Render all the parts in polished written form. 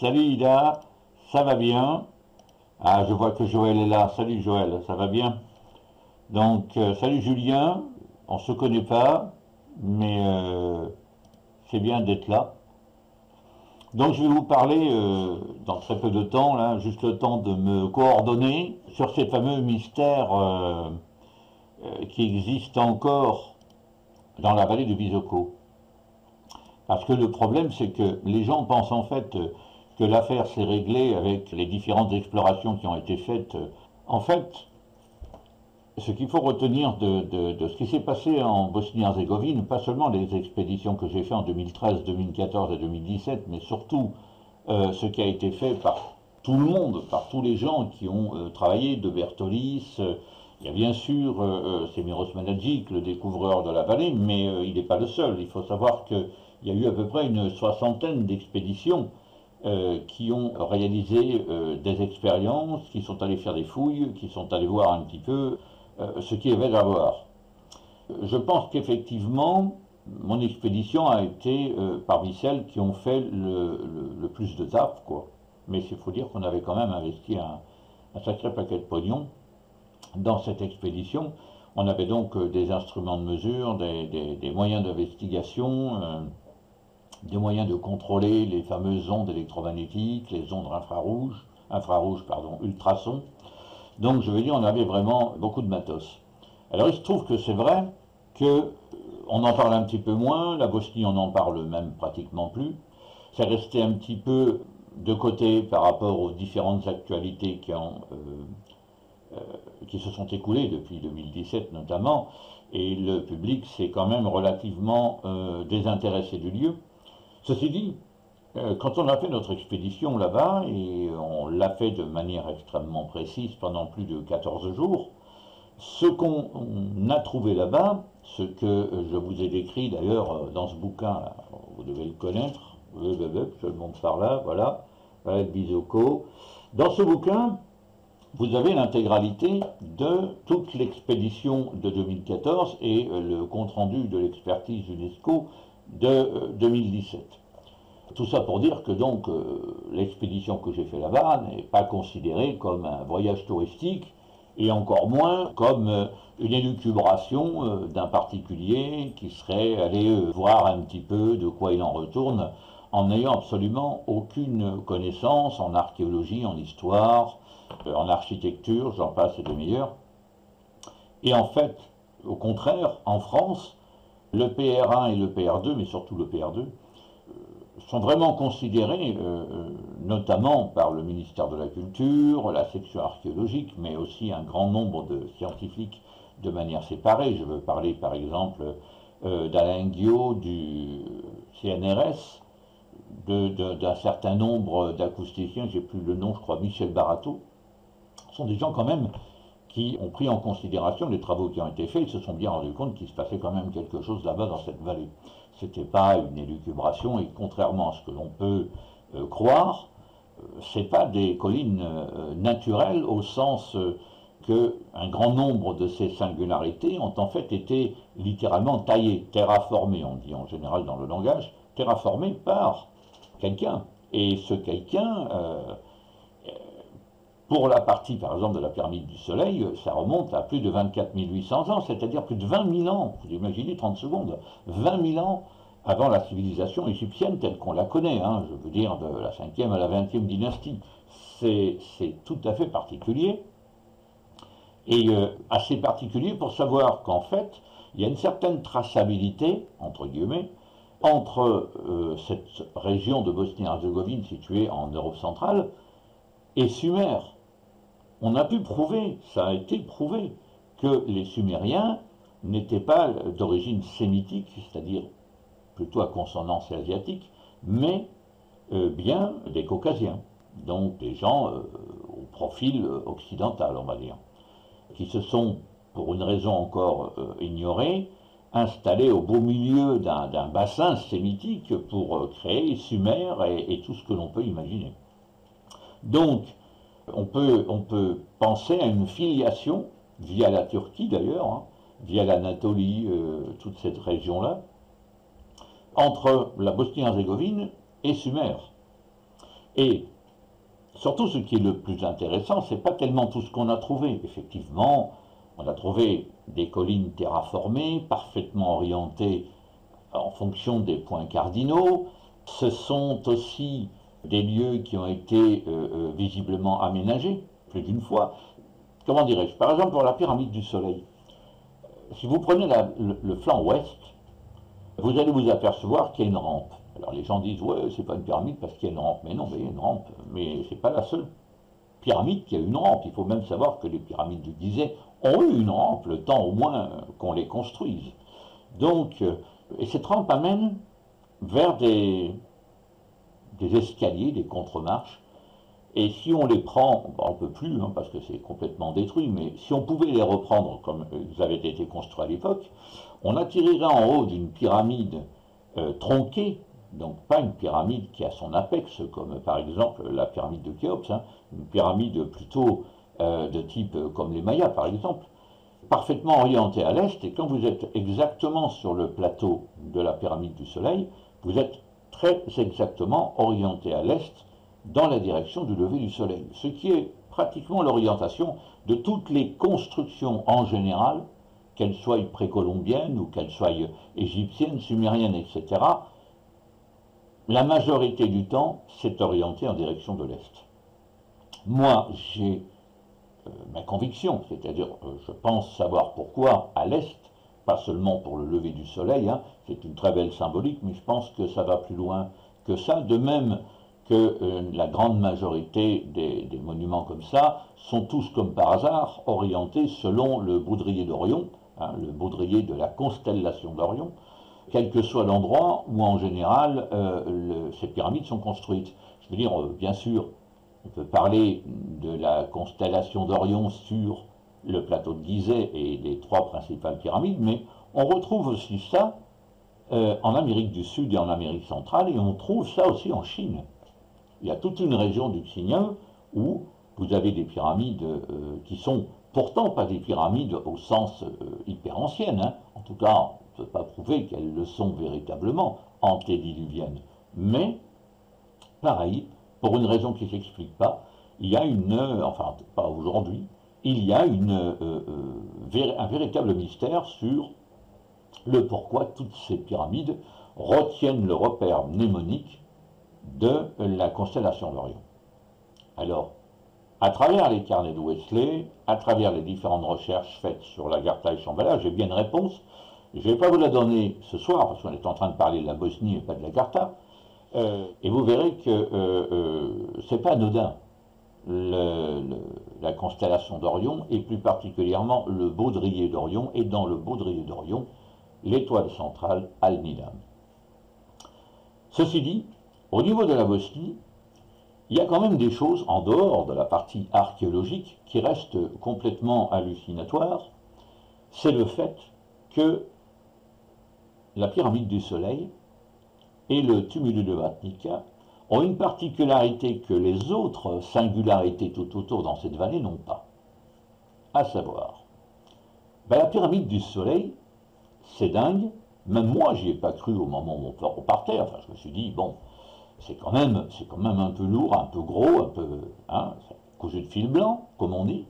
Salut Ida, ça va bien? Ah, je vois que Joël est là. Salut Joël, ça va bien? Donc, salut Julien, on se connaît pas, mais c'est bien d'être là. Donc, je vais vous parler dans très peu de temps, là, juste le temps de me coordonner sur ces fameux mystères qui existent encore dans la vallée de Bisoko. Parce que le problème, c'est que les gens pensent en fait que l'affaire s'est réglée avec les différentes explorations qui ont été faites. En fait, ce qu'il faut retenir de ce qui s'est passé en Bosnie-Herzégovine, pas seulement les expéditions que j'ai faites en 2013, 2014 et 2017, mais surtout ce qui a été fait par tout le monde, par tous les gens qui ont travaillé, de Bertolis, il y a bien sûr Semiros Managic, le découvreur de la vallée, mais il n'est pas le seul. Il faut savoir qu'il y a eu à peu près une soixantaine d'expéditions qui ont réalisé des expériences, qui sont allés faire des fouilles, qui sont allés voir un petit peu ce qu'il y avait à voir. Je pense qu'effectivement, mon expédition a été parmi celles qui ont fait le plus de taf, quoi. Mais il faut dire qu'on avait quand même investi un sacré paquet de pognon dans cette expédition. On avait donc des instruments de mesure, des moyens d'investigation, des moyens de contrôler les fameuses ondes électromagnétiques, les ondes ultrasons. Donc je veux dire, on avait vraiment beaucoup de matos. Alors il se trouve que c'est vrai que on en parle un petit peu moins, la Bosnie on en parle même pratiquement plus. C'est resté un petit peu de côté par rapport aux différentes actualités qui se sont écoulées depuis 2017 notamment, et le public s'est quand même relativement désintéressé du lieu. Ceci dit, quand on a fait notre expédition là-bas, et on l'a fait de manière extrêmement précise pendant plus de 14 jours, ce qu'on a trouvé là-bas, ce que je vous ai décrit d'ailleurs dans ce bouquin, là, vous devez le connaître, je le montre par là, voilà, voilà Bisoko. Dans ce bouquin, vous avez l'intégralité de toute l'expédition de 2014 et le compte-rendu de l'expertise UNESCO de 2017. Tout ça pour dire que donc l'expédition que j'ai fait là-bas n'est pas considérée comme un voyage touristique et encore moins comme une élucubration d'un particulier qui serait allé voir un petit peu de quoi il en retourne en n'ayant absolument aucune connaissance en archéologie, en histoire, en architecture, j'en passe et des meilleurs. Et en fait, au contraire, en France, le PR1 et le PR2, mais surtout le PR2, sont vraiment considérés, notamment par le ministère de la Culture, la section archéologique, mais aussi un grand nombre de scientifiques de manière séparée. Je veux parler par exemple d'Alain Guiot du CNRS, d'un certain nombre d'acousticiens, j'ai plus le nom, je crois Michel Barato. Ce sont des gens quand même qui ont pris en considération les travaux qui ont été faits, ils se sont bien rendus compte qu'il se passait quand même quelque chose là-bas dans cette vallée. C'était pas une élucubration et contrairement à ce que l'on peut croire, c'est pas des collines naturelles au sens que un grand nombre de ces singularités ont en fait été littéralement taillées, terraformées, on dit en général dans le langage, terraformées par quelqu'un. Et ce quelqu'un, pour la partie, par exemple, de la pyramide du Soleil, ça remonte à plus de 24 800 ans, c'est-à-dire plus de 20 000 ans. Vous imaginez 30 secondes. 20 000 ans avant la civilisation égyptienne telle qu'on la connaît, hein, je veux dire de la 5e à la 20e dynastie. C'est tout à fait particulier. Et assez particulier pour savoir qu'en fait, il y a une certaine traçabilité, entre guillemets, entre cette région de Bosnie-Herzégovine située en Europe centrale et Sumer. On a pu prouver, ça a été prouvé, que les Sumériens n'étaient pas d'origine sémitique, c'est-à-dire plutôt à consonance asiatique, mais bien des Caucasiens, donc des gens au profil occidental, on va dire, qui se sont, pour une raison encore ignorée, installés au beau milieu d'un bassin sémitique pour créer Sumer et tout ce que l'on peut imaginer. Donc, on peut penser à une filiation, via la Turquie d'ailleurs, hein, via l'Anatolie, toute cette région-là, entre la Bosnie-Herzégovine et Sumer. Et surtout, ce qui est le plus intéressant, c'est pas tellement tout ce qu'on a trouvé. Effectivement, on a trouvé des collines terraformées, parfaitement orientées en fonction des points cardinaux. Ce sont aussi des lieux qui ont été visiblement aménagés plus d'une fois. Comment dirais-je? Par exemple, pour la pyramide du Soleil, si vous prenez le flanc ouest, vous allez vous apercevoir qu'il y a une rampe. Alors les gens disent, ouais, c'est pas une pyramide parce qu'il y a une rampe. Mais non, mais il y a une rampe. Mais c'est pas la seule pyramide qui a une rampe. Il faut même savoir que les pyramides du Gizeh ont eu une rampe, le temps au moins qu'on les construise. Donc, et cette rampe amène vers des escaliers, des contre-marches. Et si on les prend, on ne peut plus, hein, parce que c'est complètement détruit, mais si on pouvait les reprendre comme ils avaient été construits à l'époque, on atterrirait en haut d'une pyramide tronquée, donc pas une pyramide qui a son apex, comme par exemple la pyramide de Khéops, hein, une pyramide plutôt de type comme les Mayas par exemple, parfaitement orientée à l'est, et quand vous êtes exactement sur le plateau de la pyramide du Soleil, vous êtes très exactement orienté à l'est dans la direction du lever du Soleil, ce qui est pratiquement l'orientation de toutes les constructions en général, qu'elles soient précolombiennes ou qu'elles soient égyptiennes, sumériennes, etc. La majorité du temps, c'est orienté en direction de l'Est. Moi, j'ai ma conviction, c'est-à-dire je pense savoir pourquoi à l'Est, pas seulement pour le lever du Soleil, hein, c'est une très belle symbolique, mais je pense que ça va plus loin que ça, de même que la grande majorité des monuments comme ça sont tous comme par hasard orientés selon le baudrier d'Orion, hein, le baudrier de la constellation d'Orion, quel que soit l'endroit où en général ces pyramides sont construites. Je veux dire, bien sûr, on peut parler de la constellation d'Orion sur le plateau de Gizeh et les trois principales pyramides, mais on retrouve aussi ça en Amérique du Sud et en Amérique centrale, et on trouve ça aussi en Chine. Il y a toute une région du Xinjiang où vous avez des pyramides qui sont pourtant pas des pyramides au sens hyper anciennes, hein. En tout cas, on ne peut pas prouver qu'elles le sont véritablement antédiluviennes. Mais, pareil, pour une raison qui ne s'explique pas, il y a enfin pas aujourd'hui, il y a un véritable mystère sur le pourquoi toutes ces pyramides retiennent le repère mnémonique de la constellation d'Orion. Alors, à travers les carnets de Wesley, à travers les différentes recherches faites sur l'Agartha et Shambhala, j'ai bien une réponse. Je ne vais pas vous la donner ce soir, parce qu'on est en train de parler de la Bosnie et pas de l'Agartha. Et vous verrez que c'est pas anodin, la constellation d'Orion, et plus particulièrement le baudrier d'Orion, et dans le baudrier d'Orion, l'étoile centrale Al-Nidam. Ceci dit, au niveau de la Bosnie, il y a quand même des choses, en dehors de la partie archéologique, qui restent complètement hallucinatoires. C'est le fait que la pyramide du Soleil et le tumulus de Vatnika ont une particularité que les autres singularités tout autour dans cette vallée n'ont pas. À savoir, la pyramide du Soleil, c'est dingue, même moi j'y ai pas cru au moment où on partait, enfin je me suis dit, bon, c'est quand même un peu lourd, un peu gros, un peu, hein, cousu de fil blanc, comme on dit.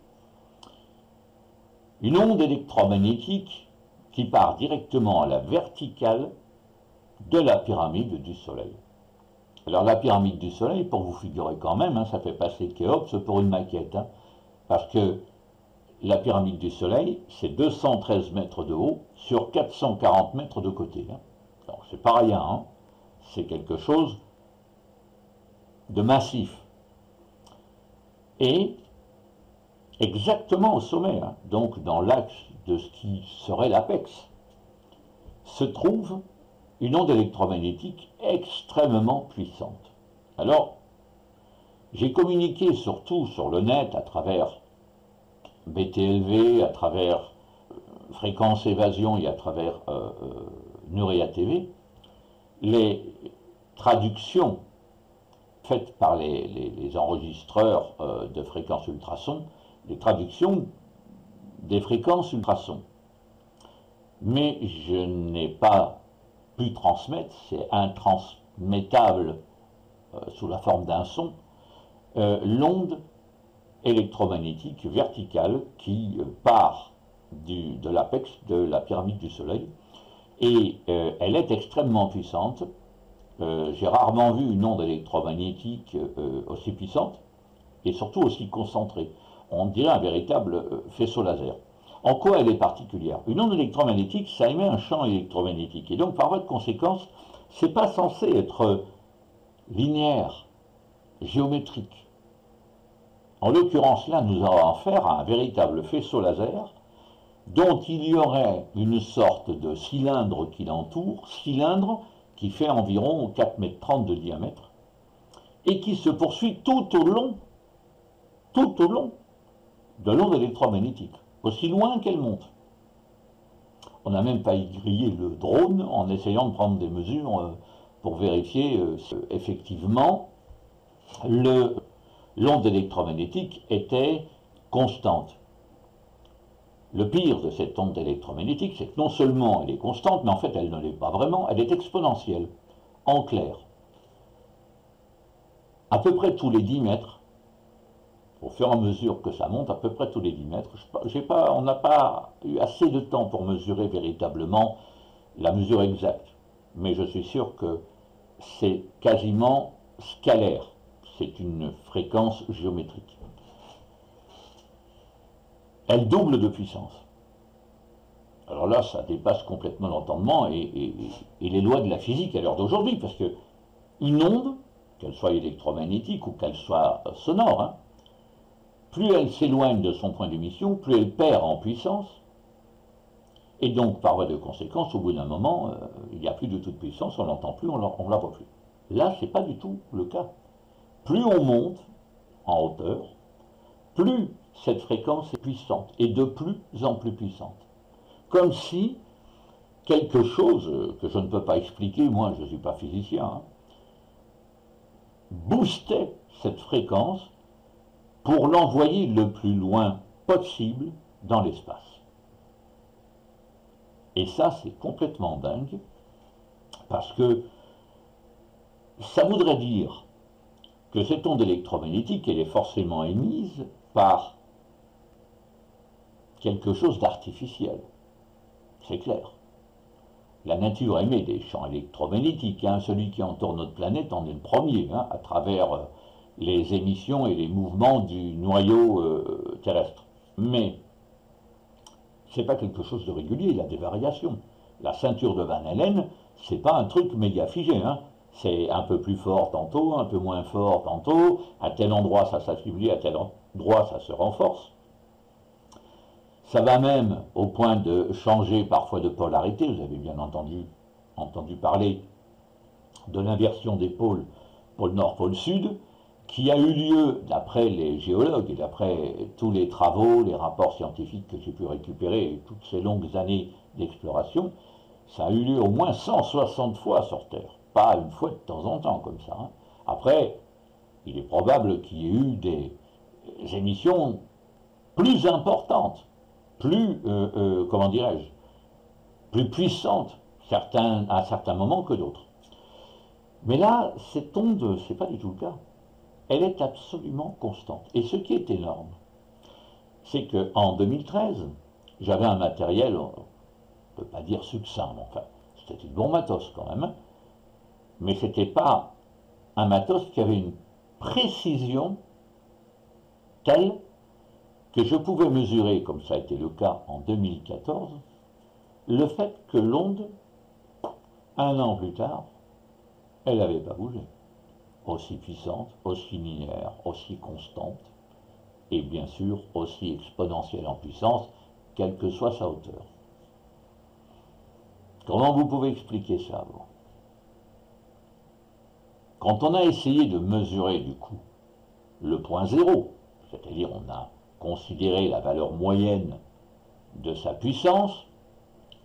Une onde électromagnétique qui part directement à la verticale de la pyramide du Soleil. Alors la pyramide du Soleil, pour vous figurer quand même, hein, ça fait passer Khéops pour une maquette, hein, parce que la pyramide du Soleil, c'est 213 mètres de haut sur 440 mètres de côté. Hein. Alors c'est pas rien, hein, c'est quelque chose de massif. Et exactement au sommet, hein, donc dans l'axe de ce qui serait l'apex, se trouve une onde électromagnétique extrêmement puissante. Alors, j'ai communiqué surtout sur le net à travers BTLV, à travers Fréquence Évasion et à travers Nurea TV, les traductions faites par les enregistreurs de fréquences ultrasons, les traductions des fréquences ultrasons. Mais je n'ai pas pu transmettre, c'est intransmettable sous la forme d'un son, l'onde électromagnétique verticale qui part de l'apex de la pyramide du Soleil, et elle est extrêmement puissante. J'ai rarement vu une onde électromagnétique aussi puissante et surtout aussi concentrée. On dirait un véritable faisceau laser. En quoi elle est particulière? Une onde électromagnétique, ça émet un champ électromagnétique, et donc par voie de conséquence, c'est pas censé être linéaire, géométrique. En l'occurrence, là, nous avons affaire à un véritable faisceau laser dont il y aurait une sorte de cylindre qui l'entoure, cylindre qui fait environ 4,30 m de diamètre, et qui se poursuit tout au long de l'onde électromagnétique, aussi loin qu'elle monte. On n'a même pas grillé le drone en essayant de prendre des mesures pour vérifier si effectivement l'onde électromagnétique était constante. Le pire de cette onde électromagnétique, c'est que non seulement elle est constante, mais en fait elle ne l'est pas vraiment, elle est exponentielle, en clair. À peu près tous les 10 mètres, au fur et à mesure que ça monte, à peu près tous les 10 mètres, on n'a pas eu assez de temps pour mesurer véritablement la mesure exacte, mais je suis sûr que c'est quasiment scalaire, c'est une fréquence géométrique. Elle double de puissance. Alors là, ça dépasse complètement l'entendement et les lois de la physique à l'heure d'aujourd'hui, parce que une onde, qu'elle soit électromagnétique ou qu'elle soit sonore, hein, plus elle s'éloigne de son point d'émission, plus elle perd en puissance, et donc par voie de conséquence, au bout d'un moment, il n'y a plus de toute puissance, on l'entend plus, on ne la voit plus. Là, ce n'est pas du tout le cas. Plus on monte en hauteur, plus cette fréquence est puissante, et de plus en plus puissante. Comme si quelque chose que je ne peux pas expliquer, moi je ne suis pas physicien, hein, boostait cette fréquence pour l'envoyer le plus loin possible dans l'espace. Et ça, c'est complètement dingue, parce que ça voudrait dire que cette onde électromagnétique, elle est forcément émise par quelque chose d'artificiel. C'est clair. La nature émet des champs électromagnétiques, hein. Celui qui entoure notre planète en est le premier, hein, à travers les émissions et les mouvements du noyau terrestre. Mais ce n'est pas quelque chose de régulier, il y a des variations. La ceinture de Van Allen, c'est pas un truc méga figé, hein. C'est un peu plus fort tantôt, un peu moins fort tantôt, à tel endroit ça s'affaiblit, à tel endroit ça se renforce. Ça va même au point de changer parfois de polarité. Vous avez bien entendu parler de l'inversion des pôles, pôle nord, pôle sud, qui a eu lieu, d'après les géologues et d'après tous les travaux, les rapports scientifiques que j'ai pu récupérer et toutes ces longues années d'exploration, ça a eu lieu au moins 160 fois sur Terre, pas une fois de temps en temps comme ça, hein. Après, il est probable qu'il y ait eu des émissions plus importantes, plus, comment dirais-je, plus puissantes à certains moments que d'autres. Mais là, cette onde, c'est pas du tout le cas. Elle est absolument constante. Et ce qui est énorme, c'est qu'en 2013, j'avais un matériel, on ne peut pas dire succinct, mais enfin, c'était du bon matos quand même, mais ce n'était pas un matos qui avait une précision telle que je pouvais mesurer, comme ça a été le cas en 2014, le fait que l'onde, un an plus tard, elle n'avait pas bougé. Aussi puissante, aussi linéaire, aussi constante, et bien sûr aussi exponentielle en puissance, quelle que soit sa hauteur. Comment vous pouvez expliquer ça, vous? Quand on a essayé de mesurer, du coup, le point zéro, c'est-à-dire on a considéré la valeur moyenne de sa puissance,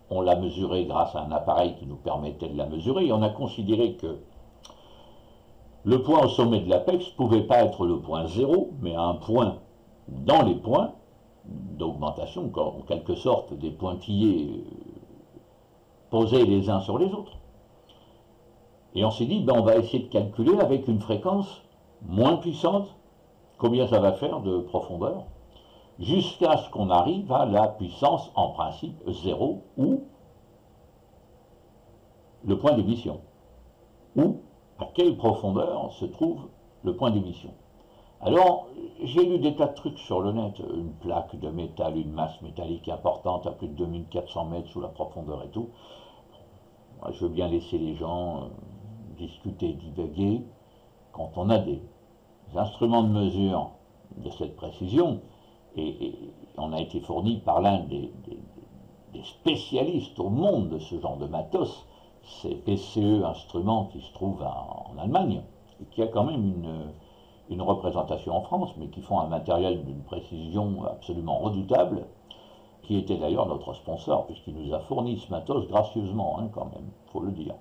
on l'a mesuré grâce à un appareil qui nous permettait de la mesurer, et on a considéré que le point au sommet de l'apex ne pouvait pas être le point zéro, mais un point dans les points d'augmentation, en quelque sorte des pointillés posés les uns sur les autres. Et on s'est dit, ben, on va essayer de calculer avec une fréquence moins puissante, combien ça va faire de profondeur, jusqu'à ce qu'on arrive à la puissance, en principe, 0, ou le point d'émission, ou à quelle profondeur se trouve le point d'émission. Alors, j'ai lu des tas de trucs sur le net, une plaque de métal, une masse métallique importante à plus de 2400 mètres sous la profondeur et tout. Moi, je veux bien laisser les gens discuter, divaguer. Quand on a des instruments de mesure de cette précision, et on a été fourni par l'un des spécialistes au monde de ce genre de matos, c'est PCE Instruments qui se trouve en Allemagne, et qui a quand même une représentation en France, mais qui font un matériel d'une précision absolument redoutable, qui était d'ailleurs notre sponsor, puisqu'il nous a fourni ce matos gracieusement, hein, quand même, il faut le dire.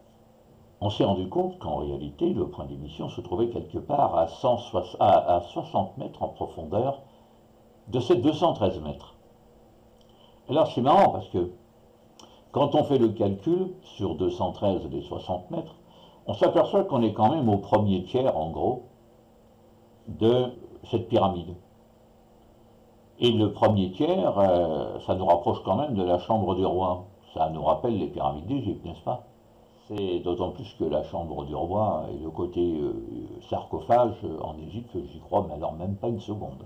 On s'est rendu compte qu'en réalité, le point d'émission se trouvait quelque part à 60 mètres en profondeur de ces 213 mètres. Alors c'est marrant parce que quand on fait le calcul sur 213 des 60 mètres, on s'aperçoit qu'on est quand même au premier tiers, en gros, de cette pyramide. Et le premier tiers, ça nous rapproche quand même de la chambre du roi. Ça nous rappelle les pyramides d'Égypte, n'est-ce pas? C'est d'autant plus que la chambre du roi et le côté sarcophage en Égypte, j'y crois, mais alors même pas une seconde.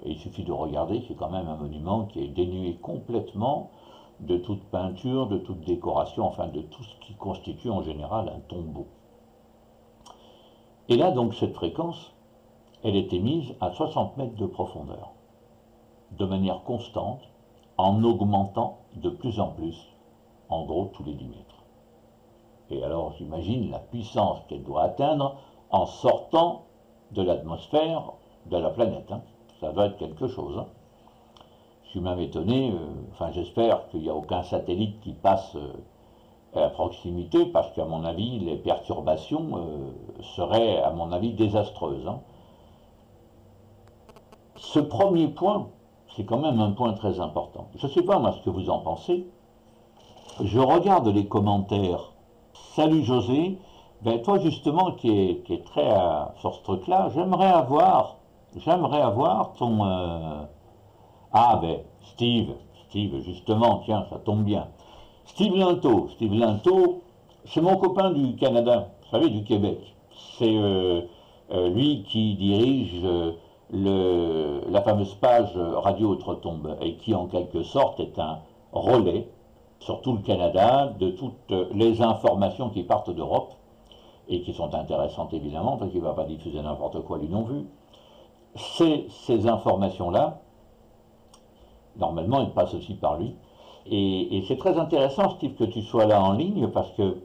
Et il suffit de regarder, c'est quand même un monument qui est dénué complètement de toute peinture, de toute décoration, enfin de tout ce qui constitue en général un tombeau. Et là, donc, cette fréquence, elle était mise à 60 mètres de profondeur, de manière constante, en augmentant de plus en plus, en gros tous les 10 mètres. Et alors, j'imagine la puissance qu'elle doit atteindre en sortant de l'atmosphère de la planète, hein. Ça doit être quelque chose, hein. Je suis même étonné, enfin j'espère qu'il n'y a aucun satellite qui passe à proximité, parce qu'à mon avis, les perturbations seraient, à mon avis, désastreuses, hein. Ce premier point, c'est quand même un point très important. Je ne sais pas, moi, ce que vous en pensez. Je regarde les commentaires. Salut José, ben toi justement qui est très sur ce truc-là, j'aimerais avoir ton... Ah ben, Steve, justement, tiens, ça tombe bien. Steve Linteau, c'est mon copain du Canada, vous savez, du Québec. C'est lui qui dirige la fameuse page Radio Outre-Tombe, et qui en quelque sorte est un relais sur tout le Canada de toutes les informations qui partent d'Europe, et qui sont intéressantes évidemment, parce qu'il ne va pas diffuser n'importe quoi lui non vu. Ces informations-là, normalement, elles passent aussi par lui. Et c'est très intéressant, Steve, que tu sois là en ligne, parce que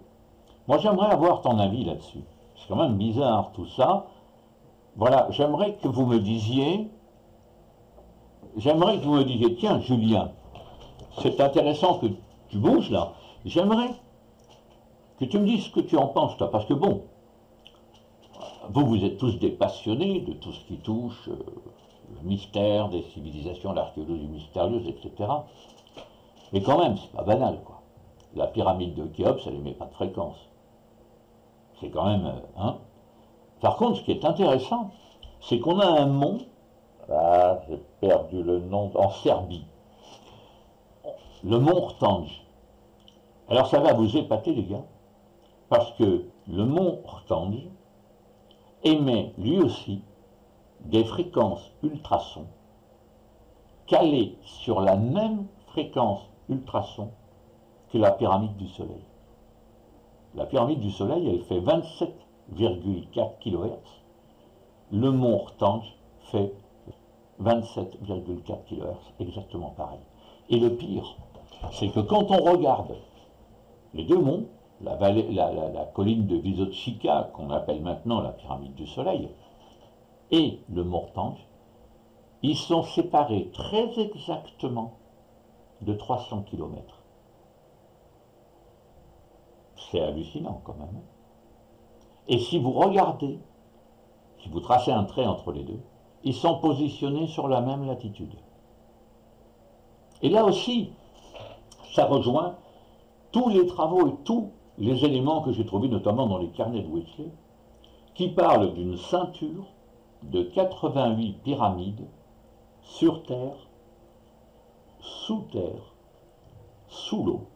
moi, j'aimerais avoir ton avis là-dessus. C'est quand même bizarre tout ça. Voilà, j'aimerais que vous me disiez, tiens, Julien, c'est intéressant que tu bouges là. J'aimerais que tu me dises ce que tu en penses, toi, parce que bon, vous êtes tous des passionnés de tout ce qui touche le mystère des civilisations, l'archéologie mystérieuse, etc. Mais quand même, c'est pas banal, quoi. La pyramide de Khéops, elle n'émet pas de fréquence. C'est quand même... hein. Par contre, ce qui est intéressant, c'est qu'on a un mont, ah, j'ai perdu le nom, en Serbie, le mont Rtanj. Alors ça va vous épater, les gars, parce que le mont Rtanj émet lui aussi des fréquences ultrasons calées sur la même fréquence ultrasons que la pyramide du Soleil. La pyramide du Soleil, elle fait 27,4 kHz. Le mont Rtanj fait 27,4 kHz, exactement pareil. Et le pire, c'est que quand on regarde les deux monts, la colline de Vysotschica, qu'on appelle maintenant la pyramide du Soleil, et le mont Rtanj, ils sont séparés très exactement de 300 km. C'est hallucinant quand même. Et si vous regardez, si vous tracez un trait entre les deux, ils sont positionnés sur la même latitude. Et là aussi, ça rejoint tous les travaux et tout les éléments que j'ai trouvés notamment dans les carnets de Wesley, qui parlent d'une ceinture de 88 pyramides sur terre, sous l'eau,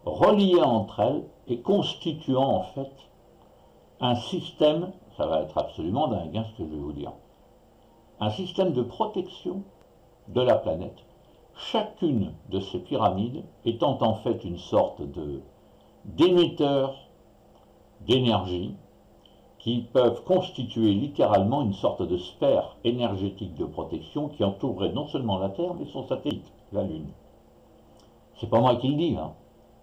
reliées entre elles et constituant en fait un système, ça va être absolument dingue hein, ce que je vais vous dire, un système de protection de la planète, chacune de ces pyramides étant en fait une sorte d'émetteur d'énergie qui peuvent constituer littéralement une sorte de sphère énergétique de protection qui entourerait non seulement la Terre, mais son satellite, la Lune. C'est pas moi qui le dis, hein.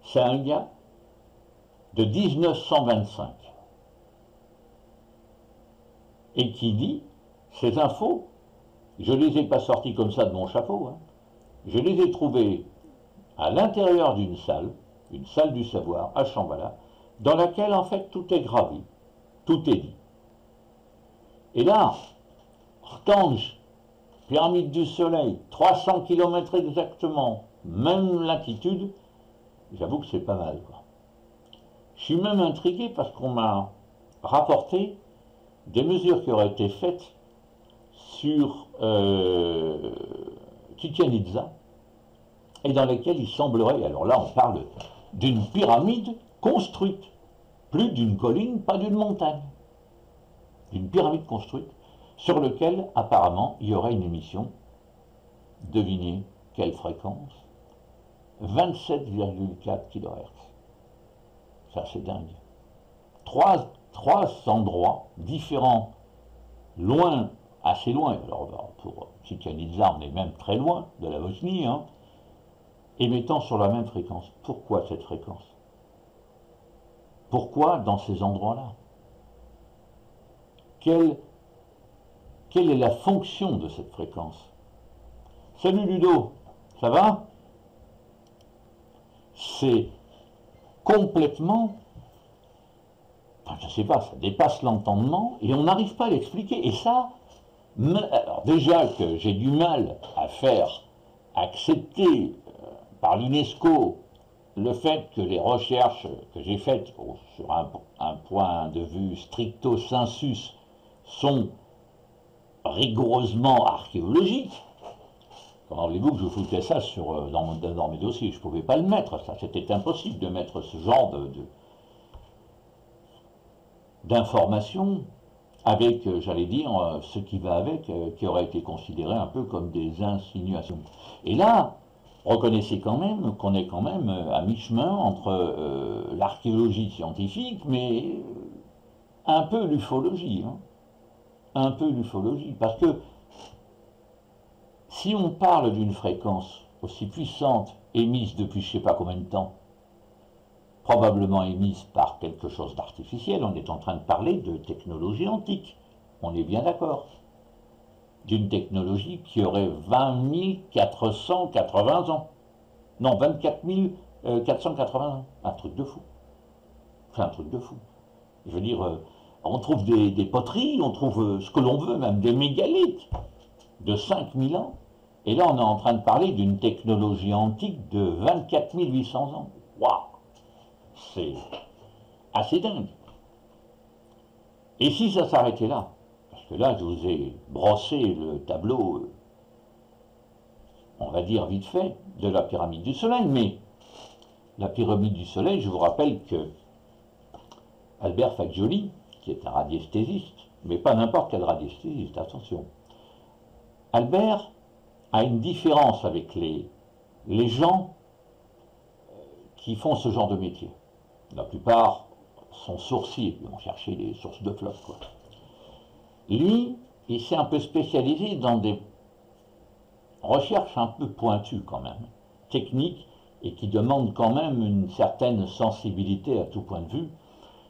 C'est un gars de 1925 et qui dit ces infos, je ne les ai pas sorties comme ça de mon chapeau, hein. Je les ai trouvées à l'intérieur d'une salle du savoir à Shambhala, dans laquelle en fait tout est gravé, tout est dit. Et là, Archange, pyramide du Soleil, 300 km exactement, même latitude, j'avoue que c'est pas mal, quoi. Je suis même intrigué parce qu'on m'a rapporté des mesures qui auraient été faites sur Chichén Itzá, et dans lesquelles il semblerait, alors là on parle d'une pyramide construite, plus d'une colline, pas d'une montagne, d'une pyramide construite, sur laquelle apparemment il y aurait une émission, devinez quelle fréquence, 27,4 kHz. Ça c'est dingue. Trois endroits différents, loin, assez loin, alors pour Chichén Itzá on est même très loin de la Bosnie, hein, émettant sur la même fréquence. Pourquoi cette fréquence? Pourquoi dans ces endroits-là? Quelle est la fonction de cette fréquence? Salut Ludo, ça va? C'est complètement, enfin je sais pas, ça dépasse l'entendement et on n'arrive pas à l'expliquer. Et ça, alors déjà que j'ai du mal à faire accepter par l'UNESCO le fait que les recherches que j'ai faites sur un point de vue stricto sensus sont rigoureusement archéologiques. Comment voulez-vous que je foutais ça dans mes dossiers? Je ne pouvais pas le mettre, ça. C'était impossible de mettre ce genre d'informations avec, j'allais dire, ce qui va avec, qui aurait été considéré un peu comme des insinuations. Et là, reconnaissez quand même qu'on est quand même à mi-chemin entre l'archéologie scientifique, mais un peu l'ufologie, hein. Un peu l'ufologie, parce que si on parle d'une fréquence aussi puissante, émise depuis je ne sais pas combien de temps, probablement émise par quelque chose d'artificiel, on est en train de parler de technologie antique, on est bien d'accord, d'une technologie qui aurait 20 480 ans, non 24 480 ans, un truc de fou, c'est un truc de fou, je veux dire, on trouve des poteries, on trouve ce que l'on veut, même des mégalithes de 5000 ans, et là on est en train de parler d'une technologie antique de 24 800 ans, waouh, c'est assez dingue. Et si ça s'arrêtait là, parce que là je vous ai brossé le tableau, on va dire vite fait, de la pyramide du Soleil, mais la pyramide du Soleil, je vous rappelle que Albert Fagioli, qui est un radiesthésiste, mais pas n'importe quel radiesthésiste, attention, Albert a une différence avec les gens qui font ce genre de métier. La plupart sont sourciers, ils vont chercher des sources de flotte, quoi. Lui, il s'est un peu spécialisé dans des recherches un peu pointues quand même, techniques, et qui demandent quand même une certaine sensibilité à tout point de vue,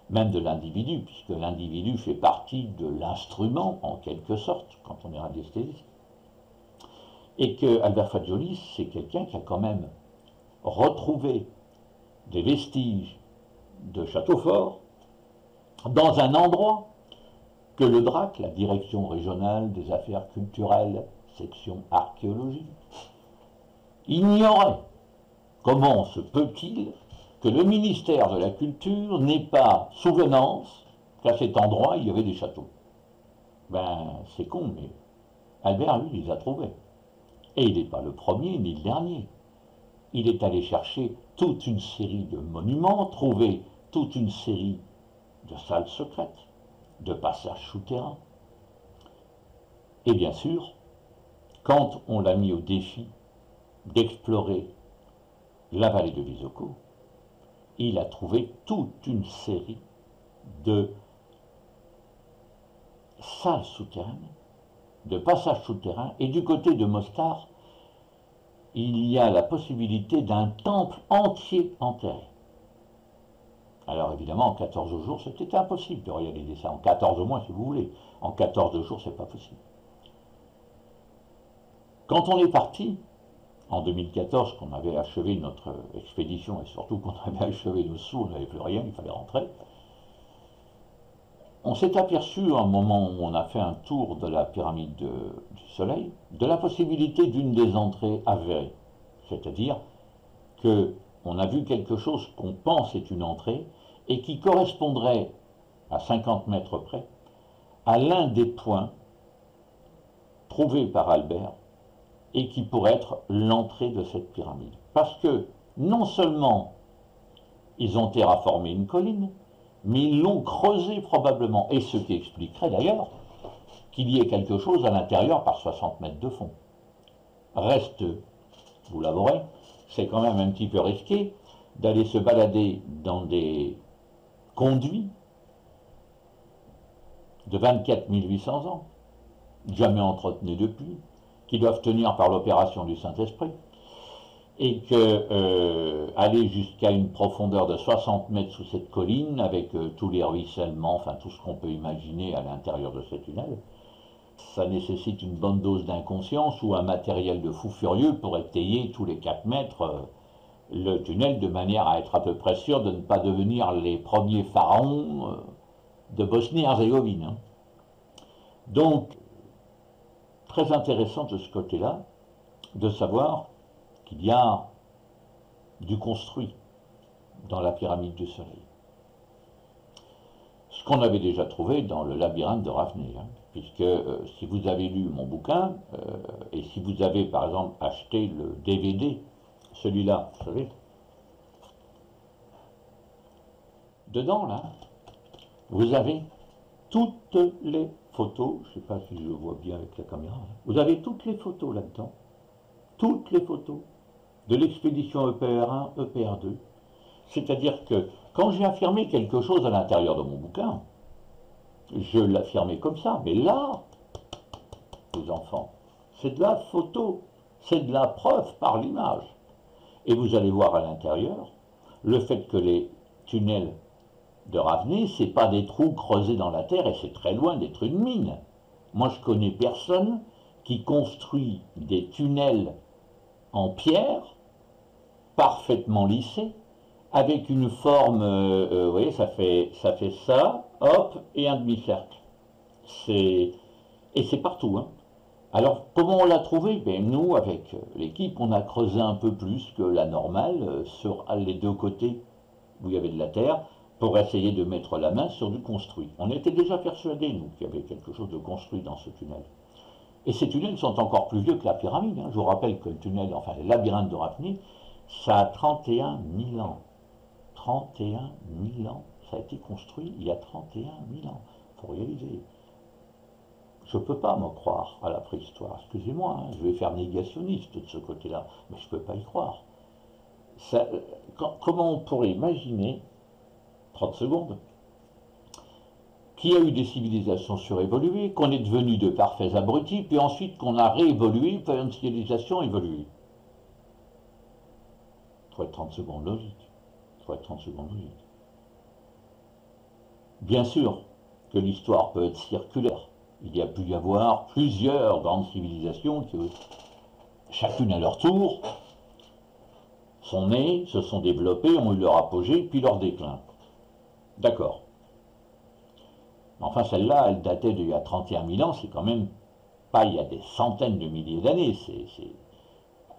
même de l'individu, puisque l'individu fait partie de l'instrument, en quelque sorte, quand on est radiesthésiste. Et que Albert Fagioli, c'est quelqu'un qui a quand même retrouvé des vestiges de château fort dans un endroit que le DRAC, la Direction régionale des affaires culturelles, section archéologie, ignorait. Comment se peut-il que le ministère de la Culture n'ait pas souvenance qu'à cet endroit, il y avait des châteaux. Ben, c'est con, mais Albert, lui, les a trouvés. Et il n'est pas le premier ni le dernier. Il est allé chercher toute une série de monuments, trouver toute une série de salles secrètes, de passages souterrains. Et bien sûr, quand on l'a mis au défi d'explorer la vallée de l'Isoko, il a trouvé toute une série de salles souterraines, de passages souterrains, et du côté de Mostar, il y a la possibilité d'un temple entier enterré. Alors évidemment, en 14 jours, c'était impossible de réaliser ça. En 14 mois, si vous voulez. En 14 jours, c'est pas possible. Quand on est parti, en 2014, qu'on avait achevé notre expédition, et surtout qu'on avait achevé nos sous, on n'avait plus rien, il fallait rentrer, on s'est aperçu, à un moment où on a fait un tour de la pyramide du Soleil, de la possibilité d'une des entrées avérées. C'est-à-dire qu'on a vu quelque chose qu'on pense est une entrée, et qui correspondrait, à 50 mètres près, à l'un des points trouvés par Albert, et qui pourrait être l'entrée de cette pyramide. Parce que, non seulement ils ont terraformé une colline, mais ils l'ont creusée probablement, et ce qui expliquerait d'ailleurs qu'il y ait quelque chose à l'intérieur par 60 mètres de fond. Reste, vous l'avouerez, c'est quand même un petit peu risqué d'aller se balader dans des conduits de 24 800 ans, jamais entretenus depuis, qui doivent tenir par l'opération du Saint-Esprit, et que aller jusqu'à une profondeur de 60 mètres sous cette colline, avec tous les ruissellements, enfin tout ce qu'on peut imaginer à l'intérieur de ces tunnels, ça nécessite une bonne dose d'inconscience ou un matériel de fou furieux pour étayer tous les 4 mètres le tunnel, de manière à être à peu près sûr de ne pas devenir les premiers pharaons de Bosnie-Herzégovine. Hein. Donc, très intéressant de ce côté-là, de savoir qu'il y a du construit dans la pyramide du Soleil. Ce qu'on avait déjà trouvé dans le labyrinthe de Ravné, hein, puisque si vous avez lu mon bouquin, et si vous avez par exemple acheté le DVD, celui-là, vous savez, dedans là, vous avez toutes les photos, je ne sais pas si je vois bien avec la caméra, hein, vous avez toutes les photos là-dedans, toutes les photos de l'expédition EPR1, EPR2. C'est-à-dire que quand j'ai affirmé quelque chose à l'intérieur de mon bouquin, je l'affirmais comme ça. Mais là, les enfants, c'est de la photo, c'est de la preuve par l'image. Et vous allez voir à l'intérieur le fait que les tunnels de Ravné, ce n'est pas des trous creusés dans la terre et c'est très loin d'être une mine. Moi, je connais personne qui construit des tunnels en pierre, parfaitement lissés, avec une forme, vous voyez, ça fait ça, hop, et un demi-cercle. Et c'est partout. Hein. Alors, comment on l'a trouvé? Ben, nous, avec l'équipe, on a creusé un peu plus que la normale sur les deux côtés où il y avait de la terre, pour essayer de mettre la main sur du construit. On était déjà persuadés, nous, qu'il y avait quelque chose de construit dans ce tunnel. Et ces tunnels sont encore plus vieux que la pyramide. Hein. Je vous rappelle que le tunnel, enfin le labyrinthe de Ravné, ça a 31 000 ans. 31 000 ans. Ça a été construit il y a 31 000 ans. Il faut réaliser. Je ne peux pas me croire à la préhistoire. Excusez-moi, hein, je vais faire négationniste de ce côté-là, mais je ne peux pas y croire. Ça, comment on pourrait imaginer, 30 secondes, qu'il y a eu des civilisations surévoluées, qu'on est devenu de parfaits abrutis, puis ensuite qu'on a réévolué par une civilisation évoluée. Il faut être 30 secondes logique. Il faut être 30 secondes logique. Bien sûr que l'histoire peut être circulaire. Il y a pu y avoir plusieurs grandes civilisations qui, chacune à leur tour, sont nées, se sont développées, ont eu leur apogée, puis leur déclin. D'accord. Enfin, celle-là, elle datait d'il y a 31 000 ans, c'est quand même pas il y a des centaines de milliers d'années.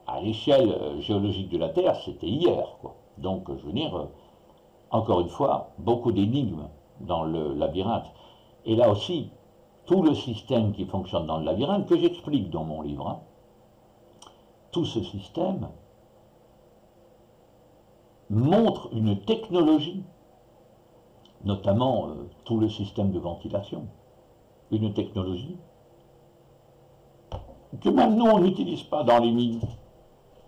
À l'échelle géologique de la Terre, c'était hier, quoi. Donc, je veux dire, encore une fois, beaucoup d'énigmes dans le labyrinthe. Et là aussi, tout le système qui fonctionne dans le labyrinthe, que j'explique dans mon livre, hein, tout ce système montre une technologie, notamment tout le système de ventilation, une technologie que même nous, on n'utilise pas dans les mines.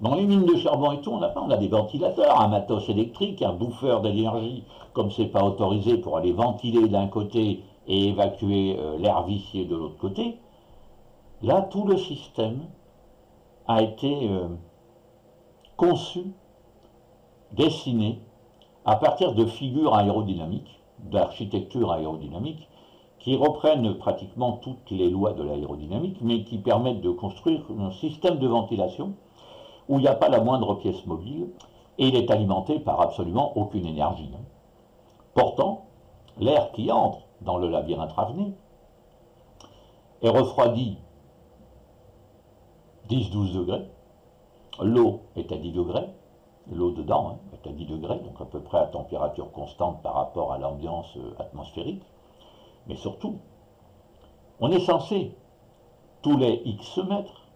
Dans les mines de charbon et tout, on a des ventilateurs, un matos électrique, un bouffeur d'énergie, comme c'est pas autorisé pour aller ventiler d'un côté et évacuer l'air vicié de l'autre côté. Là, tout le système a été conçu, dessiné, à partir de figures aérodynamiques, d'architecture aérodynamique, qui reprennent pratiquement toutes les lois de l'aérodynamique, mais qui permettent de construire un système de ventilation où il n'y a pas la moindre pièce mobile, et il est alimenté par absolument aucune énergie. Pourtant, l'air qui entre dans le labyrinthe Ravenet est refroidi 10-12 degrés, l'eau est à 10 degrés, l'eau dedans est à 10 degrés, donc à peu près à température constante par rapport à l'ambiance atmosphérique, mais surtout, on est censé, tous les X mètres,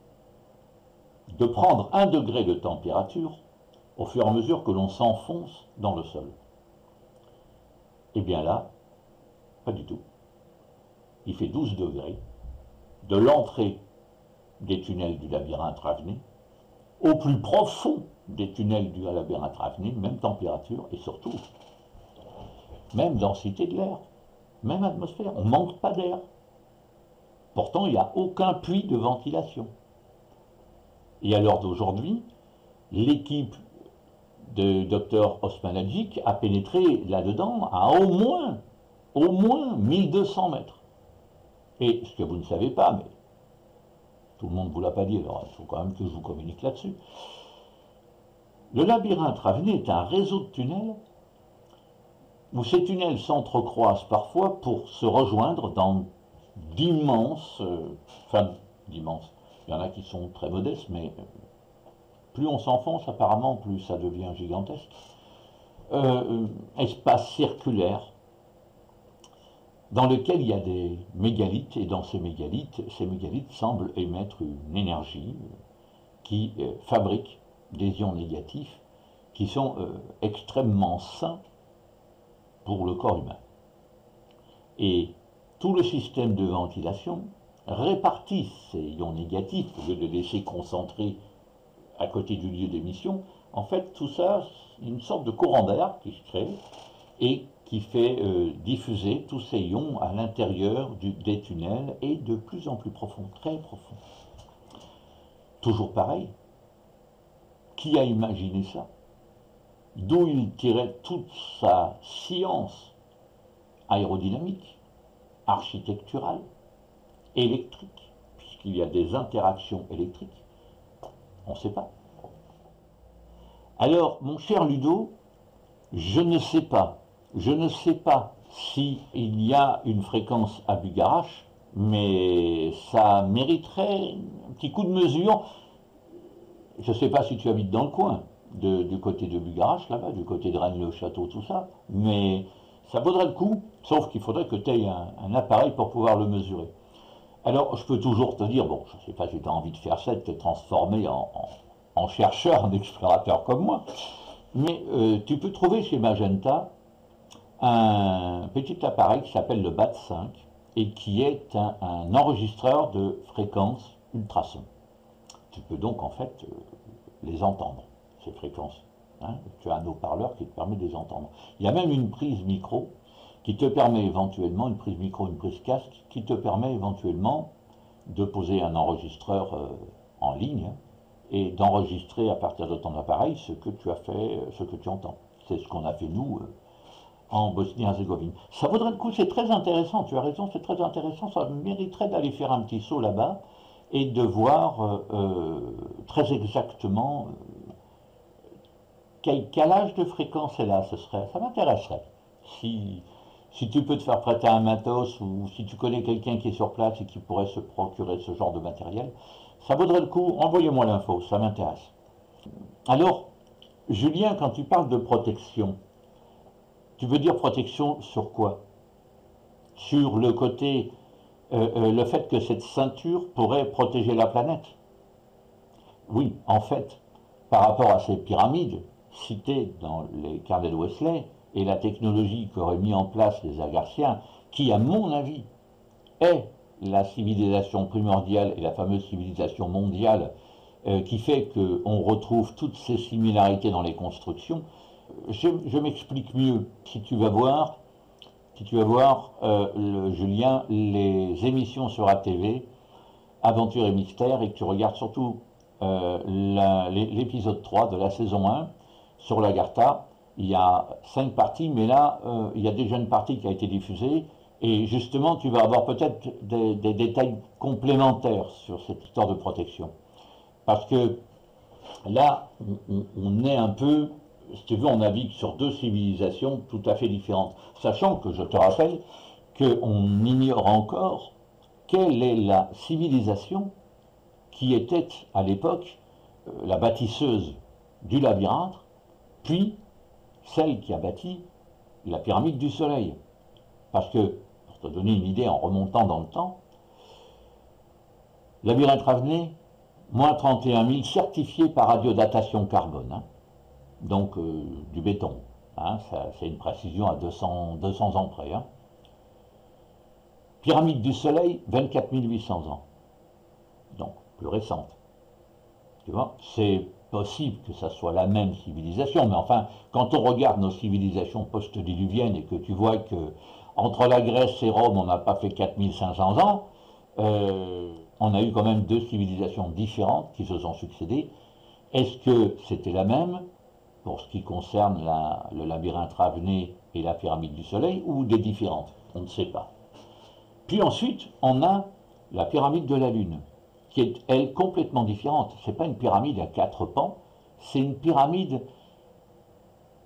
de prendre 1 degré de température au fur et à mesure que l'on s'enfonce dans le sol. Eh bien là, pas du tout. Il fait 12 degrés de l'entrée des tunnels du labyrinthe Ravenet au plus profond des tunnels du labyrinthe Ravenet, même température et surtout, même densité de l'air, même atmosphère. On ne manque pas d'air. Pourtant, il n'y a aucun puits de ventilation. Et à l'heure d'aujourd'hui, l'équipe de Dr Osmanagic a pénétré là-dedans à au moins 1200 mètres. Et ce que vous ne savez pas, mais tout le monde ne vous l'a pas dit, alors il faut quand même que je vous communique là-dessus. Le labyrinthe Ravenet est un réseau de tunnels où ces tunnels s'entrecroisent parfois pour se rejoindre dans d'immenses, d'immenses. Il y en a qui sont très modestes, mais plus on s'enfonce, apparemment, plus ça devient gigantesque. Espace circulaire, dans lequel il y a des mégalithes, et dans ces mégalithes semblent émettre une énergie qui fabrique des ions négatifs qui sont extrêmement sains pour le corps humain. Et tout le système de ventilation répartit ces ions négatifs, au lieu de les laisser concentrer à côté du lieu d'émission. En fait, tout ça, c'est une sorte de courant d'air qui se crée et qui fait diffuser tous ces ions à l'intérieur des tunnels et de plus en plus profond, très profond. Toujours pareil, qui a imaginé ça? D'où il tirait toute sa science aérodynamique, architecturale, électrique, puisqu'il y a des interactions électriques? On ne sait pas. Alors, mon cher Ludo, je ne sais pas s'il y a une fréquence à Bugarache, mais ça mériterait un petit coup de mesure. Je ne sais pas si tu habites dans le coin, du côté de Bugarache, là-bas, du côté de Rennes-le-Château, tout ça, mais ça vaudrait le coup, sauf qu'il faudrait que tu aies un appareil pour pouvoir le mesurer. Alors, je peux toujours te dire, bon, je ne sais pas si tu as envie de faire ça, de te transformer en chercheur, en explorateur comme moi, mais tu peux trouver chez Magenta un petit appareil qui s'appelle le BAT5 et qui est un enregistreur de fréquences ultrasons. Tu peux donc en fait les entendre, ces fréquences. Hein. Tu as un haut-parleur qui te permet de les entendre. Il y a même une prise micro qui te permet éventuellement, une prise micro, une prise casque, qui te permet éventuellement de poser un enregistreur en ligne et d'enregistrer à partir de ton appareil ce que tu as fait, ce que tu entends. C'est ce qu'on a fait nous en Bosnie-Herzégovine. Ça vaudrait le coup, c'est très intéressant, tu as raison, c'est très intéressant, ça mériterait d'aller faire un petit saut là-bas et de voir très exactement quel calage de fréquence est là, ça m'intéresserait. Si tu peux te faire prêter un matos ou si tu connais quelqu'un qui est sur place et qui pourrait se procurer ce genre de matériel, ça vaudrait le coup, envoyez-moi l'info, ça m'intéresse. Alors, Julien, quand tu parles de protection, tu veux dire protection sur quoi? Sur le côté, le fait que cette ceinture pourrait protéger la planète? Oui, en fait, par rapport à ces pyramides citées dans les carnets de Wesley et la technologie qu'auraient mis en place les Agarthiens, qui, à mon avis, est la civilisation primordiale et la fameuse civilisation mondiale qui fait qu'on retrouve toutes ces similarités dans les constructions, je m'explique mieux. Si tu vas voir, Julien, les émissions sur ATV, Aventure et Mystère, et que tu regardes surtout l'épisode 3 de la saison 1 sur l'Agartha, il y a 5 parties, mais là, il y a déjà une partie qui a été diffusée, et justement, tu vas avoir peut-être des détails complémentaires sur cette histoire de protection. Parce que là, on est un peu, si tu veux, on navigue sur deux civilisations tout à fait différentes. Sachant que, je te rappelle, qu'on ignore encore quelle est la civilisation qui était à l'époque la bâtisseuse du labyrinthe, puis celle qui a bâti la pyramide du Soleil. Parce que, pour te donner une idée en remontant dans le temps, labyrinthe Ravenay, moins 31 000 certifiés par radiodatation carbone. Hein. Donc du béton. Hein, c'est une précision à 200 ans près. Hein. Pyramide du Soleil, 24 800 ans. Donc plus récente. Tu vois, c'est possible que ça soit la même civilisation, mais enfin, quand on regarde nos civilisations post-diluviennes et que tu vois que entre la Grèce et Rome, on n'a pas fait 4500 ans, on a eu quand même deux civilisations différentes qui se sont succédées. Est-ce que c'était la même pour ce qui concerne le labyrinthe Ravenay et la pyramide du Soleil, ou des différentes? On ne sait pas. Puis ensuite, on a la pyramide de la Lune, qui est, elle, complètement différente. Ce n'est pas une pyramide à 4 pans, c'est une pyramide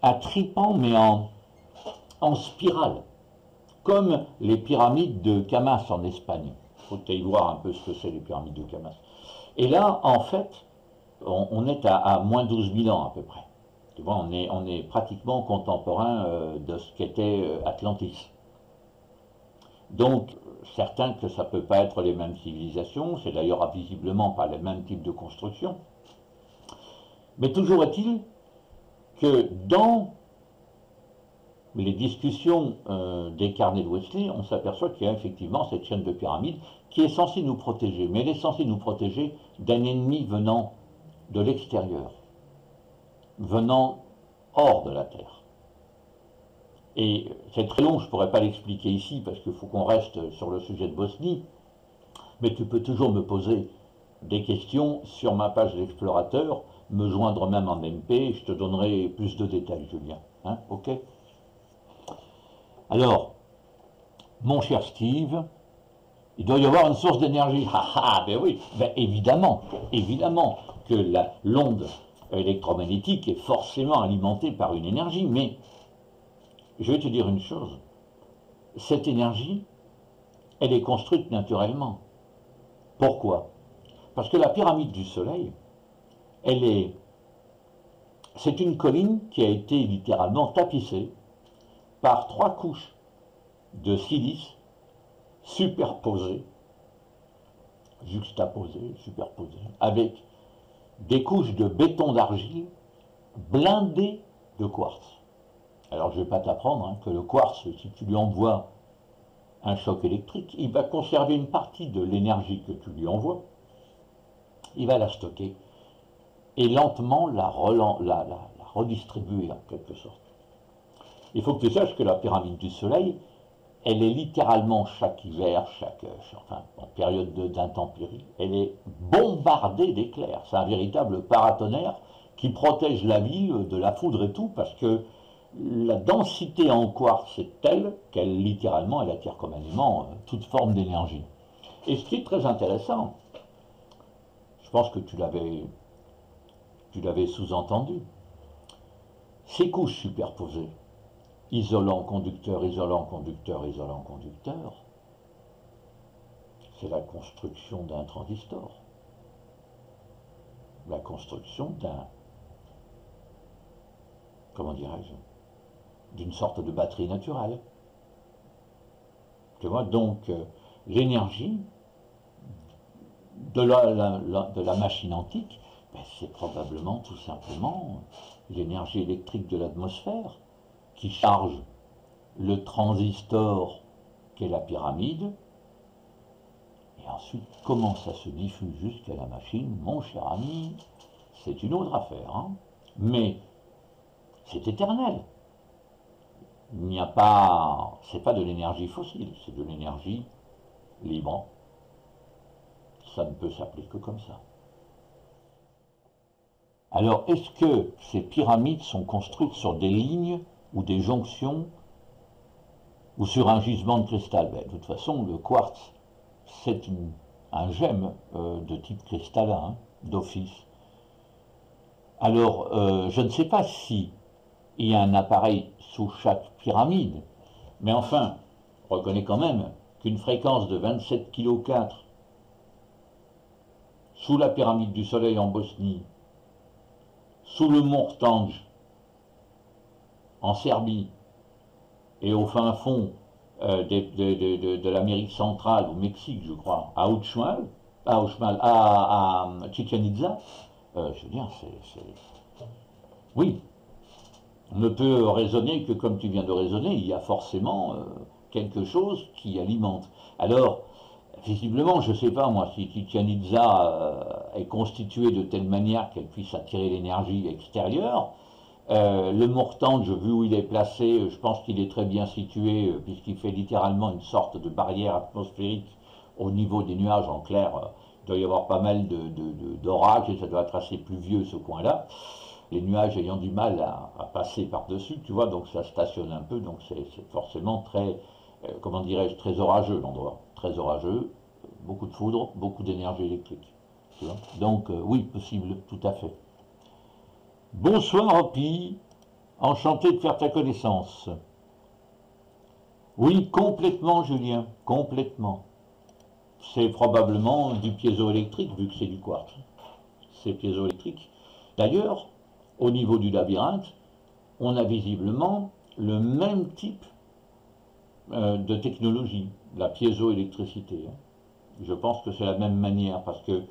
à tripans, mais en spirale, comme les pyramides de Camas en Espagne. Il faut que tu ailles voir un peu ce que c'est les pyramides de Camas. Et là, en fait, on est à moins 12 000 ans à peu près. Tu vois, on est pratiquement contemporain de ce qu'était Atlantis. Donc, certain que ça ne peut pas être les mêmes civilisations, c'est d'ailleurs visiblement pas les mêmes types de construction. Mais toujours est-il que dans les discussions des carnets de Wesley, on s'aperçoit qu'il y a effectivement cette chaîne de pyramides qui est censée nous protéger, mais elle est censée nous protéger d'un ennemi venant de l'extérieur, venant hors de la Terre. Et c'est très long, je ne pourrais pas l'expliquer ici parce qu'il faut qu'on reste sur le sujet de Bosnie, mais tu peux toujours me poser des questions sur ma page d'explorateur, me joindre même en MP, je te donnerai plus de détails, Julien. Hein, ok? Alors, mon cher Steve, il doit y avoir une source d'énergie. Ah, ben oui, ben évidemment que l'onde électromagnétique est forcément alimentée par une énergie, mais je vais te dire une chose, cette énergie, elle est construite naturellement. Pourquoi? Parce que la pyramide du Soleil, c'est une colline qui a été littéralement tapissée par 3 couches de silice superposées, juxtaposées, superposées, avec des couches de béton d'argile blindées de quartz. Alors je ne vais pas t'apprendre hein, que le quartz, si tu lui envoies un choc électrique, il va conserver une partie de l'énergie que tu lui envoies, il va la stocker et lentement la redistribuer en quelque sorte. Il faut que tu saches que la pyramide du Soleil, elle est littéralement chaque hiver, enfin, en période d'intempérie, elle est bombardée d'éclairs. C'est un véritable paratonnerre qui protège la ville de la foudre et tout, parce que la densité en quartz est telle qu'elle littéralement elle attire comme un aimant toute forme d'énergie. Et ce qui est très intéressant, je pense que tu l'avais sous-entendu, ces couches superposées, isolant conducteur, isolant conducteur, isolant conducteur, c'est la construction d'un transistor, la construction comment dirais-je, d'une sorte de batterie naturelle. Tu vois, donc l'énergie de la machine antique, ben, c'est probablement tout simplement l'énergie électrique de l'atmosphère qui charge le transistor qu'est la pyramide, et ensuite comment ça se diffuse jusqu'à la machine, mon cher ami, c'est une autre affaire, hein. Mais c'est éternel. Il n'y a pas, c'est pas de l'énergie fossile, c'est de l'énergie libre. Ça ne peut s'appeler que comme ça. Alors, est-ce que ces pyramides sont construites sur des lignes ou des jonctions ou sur un gisement de cristal? Ben, de toute façon, le quartz, c'est un gemme de type cristallin, hein, d'office. Alors, je ne sais pas si il y a un appareil sous chaque pyramide, mais enfin, on reconnaît quand même qu'une fréquence de 27,4 kg sous la pyramide du Soleil en Bosnie, sous le mont Rtange en Serbie et au fin fond de l'Amérique centrale, au Mexique, je crois, à Chichen Itza, je veux dire, oui, on ne peut raisonner que comme tu viens de raisonner, il y a forcément quelque chose qui alimente. Alors, visiblement, je ne sais pas moi, si Chichen Itza est constituée de telle manière qu'elle puisse attirer l'énergie extérieure. Le Mortange, vu où il est placé, je pense qu'il est très bien situé, puisqu'il fait littéralement une sorte de barrière atmosphérique au niveau des nuages en clair. Il doit y avoir pas mal d'orages et ça doit être assez pluvieux ce coin-là. Les nuages ayant du mal à passer par-dessus, tu vois, donc ça stationne un peu, donc c'est forcément très, comment dirais-je, très orageux l'endroit. Très orageux, beaucoup de foudre, beaucoup d'énergie électrique. Tu vois. Donc oui, possible, tout à fait. Bonsoir Hopi, enchanté de faire ta connaissance. Oui, complètement Julien, complètement. C'est probablement du piézoélectrique vu que c'est du quartz. C'est piézoélectrique. D'ailleurs, au niveau du labyrinthe, on a visiblement le même type de technologie, la piézoélectricité. Je pense que c'est la même manière parce que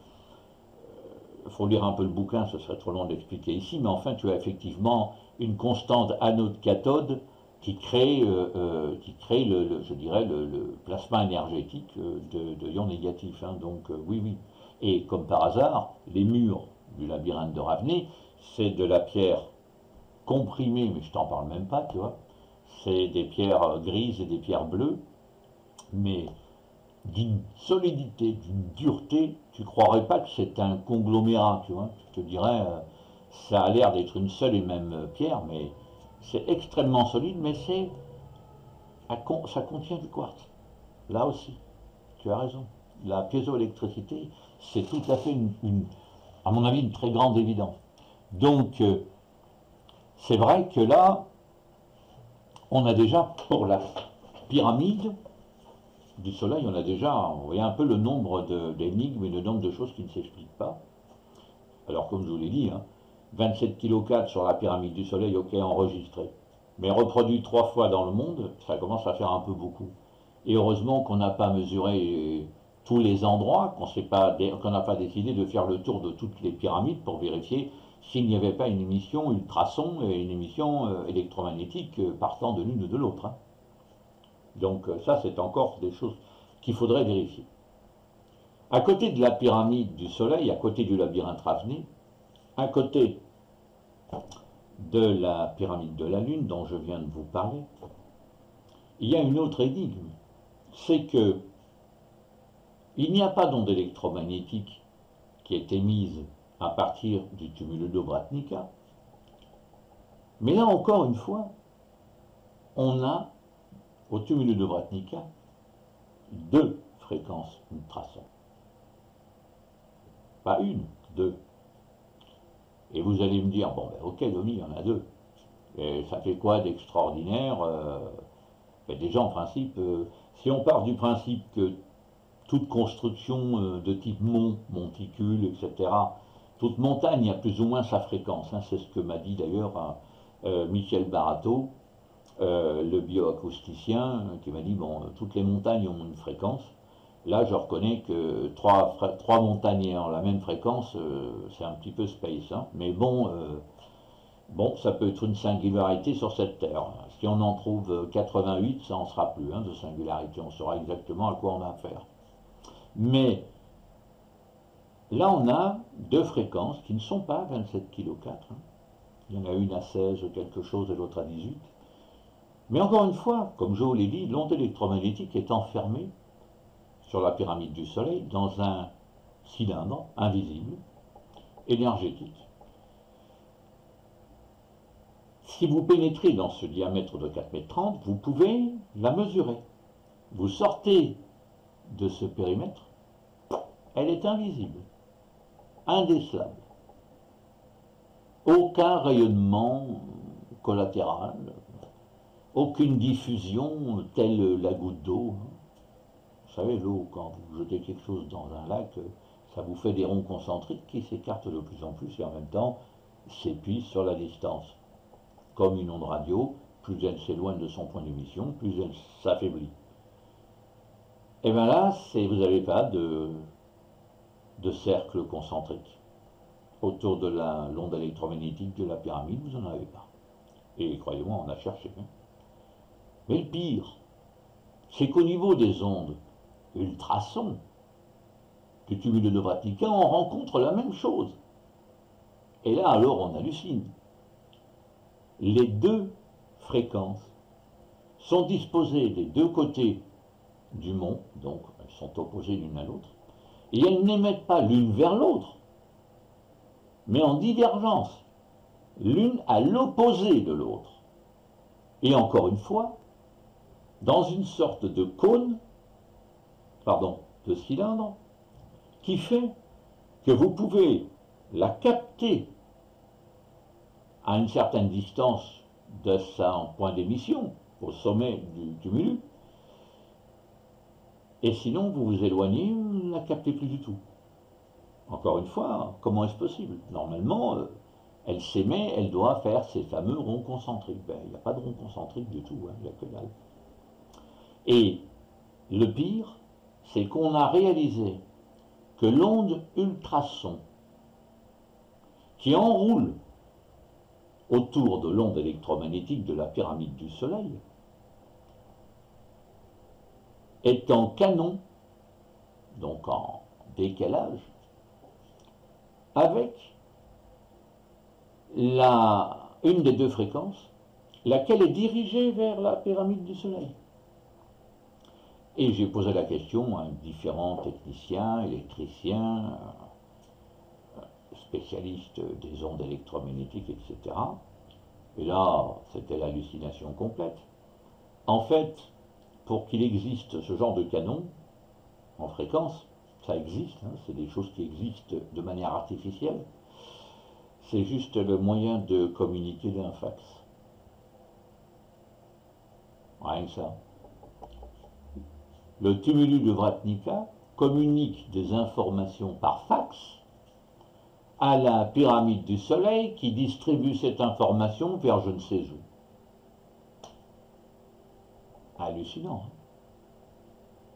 il faut lire un peu le bouquin, ce serait trop long d'expliquer ici, mais enfin tu as effectivement une constante anode-cathode qui crée, je dirais, le plasma énergétique de ions négatifs. Hein. Donc oui, oui. Et comme par hasard, les murs du labyrinthe de Ravenay, c'est de la pierre comprimée, mais je t'en parle même pas, tu vois. C'est des pierres grises et des pierres bleues, mais d'une solidité, d'une dureté, tu croirais pas que c'est un conglomérat, tu vois. Tu te dirais, ça a l'air d'être une seule et même pierre, mais c'est extrêmement solide, mais ça contient du quartz. Là aussi, tu as raison. La piézoélectricité, c'est tout à fait, à mon avis, une très grande évidence. Donc, c'est vrai que là, on a déjà, pour la pyramide du Soleil, on a déjà, vous voyez un peu le nombre d'énigmes et le nombre de choses qui ne s'expliquent pas. Alors, comme je vous l'ai dit, hein, 27,4 kg sur la pyramide du Soleil, ok, enregistré. Mais reproduit 3 fois dans le monde, ça commence à faire un peu beaucoup. Et heureusement qu'on n'a pas mesuré tous les endroits, qu'on n'a pas décidé de faire le tour de toutes les pyramides pour vérifier s'il n'y avait pas une émission ultrason et une émission électromagnétique partant de l'une ou de l'autre. Hein. Donc ça, c'est encore des choses qu'il faudrait vérifier. À côté de la pyramide du Soleil, à côté du labyrinthe Ravenay, à côté de la pyramide de la Lune dont je viens de vous parler, il y a une autre énigme. C'est que il n'y a pas d'onde électromagnétique qui est émise à partir du tumulus d'Obratnica. Mais là encore une fois, on a au tumulus d'Obratnica 2 fréquences ultrasons. Pas une, 2. Et vous allez me dire, bon ben ok Domi, il y en a 2. Et ça fait quoi d'extraordinaire ben déjà en principe, si on part du principe que toute construction de type monticule, etc., toute montagne a plus ou moins sa fréquence. Hein, c'est ce que m'a dit d'ailleurs Michel Barato, le bioacousticien, qui m'a dit, bon, toutes les montagnes ont une fréquence. Là, je reconnais que trois montagnes ayant la même fréquence, c'est un petit peu space, hein. Mais bon, ça peut être une singularité sur cette Terre. Si on en trouve 88, ça n'en sera plus, hein, de singularité. On saura exactement à quoi on a affaire. Mais là, on a deux fréquences qui ne sont pas 27 kg 4. Hein. Il y en a une à 16 quelque chose et l'autre à 18. Mais encore une fois, comme je vous l'ai dit, l'onde électromagnétique est enfermée sur la pyramide du Soleil dans un cylindre invisible, énergétique. Si vous pénétrez dans ce diamètre de 4,30 m, vous pouvez la mesurer. Vous sortez de ce périmètre, elle est invisible, indécelable. Aucun rayonnement collatéral, aucune diffusion telle la goutte d'eau. Vous savez, l'eau, quand vous jetez quelque chose dans un lac, ça vous fait des ronds concentriques qui s'écartent de plus en plus et en même temps s'épuisent sur la distance. Comme une onde radio, plus elle s'éloigne de son point d'émission, plus elle s'affaiblit. Et bien là, vous n'avez pas de cercle concentrique. Autour de l'onde électromagnétique de la pyramide, vous n'en avez pas. Et croyez-moi, on a cherché. Hein. Mais le pire, c'est qu'au niveau des ondes ultrasons du tumulus de Vratnika, on rencontre la même chose. Et là, alors, on hallucine. Les deux fréquences sont disposées des deux côtés du mont, donc elles sont opposées l'une à l'autre, et elles n'émettent pas l'une vers l'autre, mais en divergence, l'une à l'opposé de l'autre. Et encore une fois, dans une sorte de cône, de cylindre, qui fait que vous pouvez la capter à une certaine distance de son point d'émission, au sommet du tumulus, et sinon vous vous éloignez, vous ne la captez plus du tout. Encore une fois, comment est-ce possible? Normalement, elle s'émet, elle doit faire ces fameux ronds concentriques. Ben, il n'y a pas de ronds concentriques du tout, hein, il n'y a que dalle. Et le pire, c'est qu'on a réalisé que l'onde ultrason qui enroule autour de l'onde électromagnétique de la pyramide du Soleil est en canon, donc en décalage, avec une des deux fréquences, laquelle est dirigée vers la pyramide du Soleil. Et j'ai posé la question à différents techniciens, électriciens, spécialistes des ondes électromagnétiques, etc. Et là, c'était l'hallucination complète. En fait, pour qu'il existe ce genre de canon en fréquence, ça existe, hein, c'est des choses qui existent de manière artificielle, c'est juste le moyen de communiquer d'un fax. Rien que ça. Le tumulus de Vratnika communique des informations par fax à la pyramide du Soleil qui distribue cette information vers je ne sais où. Hallucinant.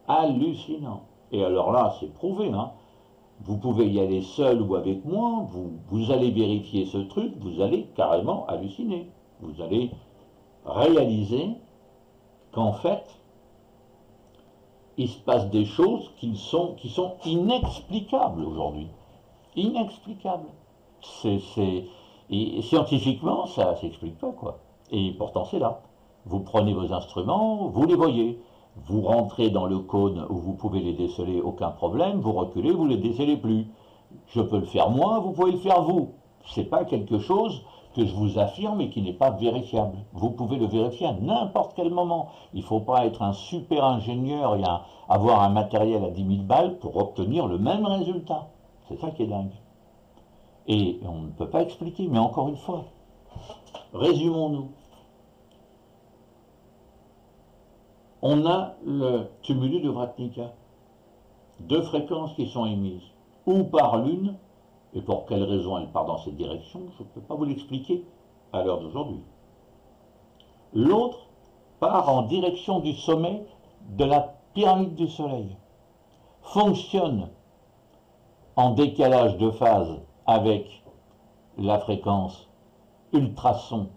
Hein. Hallucinant. Et alors là, c'est prouvé. Hein. Vous pouvez y aller seul ou avec moi, vous allez vérifier ce truc, vous allez carrément halluciner. Vous allez réaliser qu'en fait, il se passe des choses qui sont inexplicables aujourd'hui. Inexplicables. Et scientifiquement, ça ne s'explique pas, quoi. Et pourtant, c'est là. Vous prenez vos instruments, vous les voyez. Vous rentrez dans le cône où vous pouvez les déceler, aucun problème. Vous reculez, vous ne les décelez plus. Je peux le faire moi, vous pouvez le faire vous. Ce n'est pas quelque chose que je vous affirme et qui n'est pas vérifiable. Vous pouvez le vérifier à n'importe quel moment. Il ne faut pas être un super ingénieur et avoir un matériel à 10 000 balles pour obtenir le même résultat. C'est ça qui est dingue. Et on ne peut pas expliquer, mais encore une fois, résumons-nous. On a le tumulus de Vratnika, deux fréquences qui sont émises, ou par l'une, et pour quelle raison elle part dans cette direction, je ne peux pas vous l'expliquer à l'heure d'aujourd'hui. L'autre part en direction du sommet de la pyramide du Soleil, fonctionne en décalage de phase avec la fréquence ultrason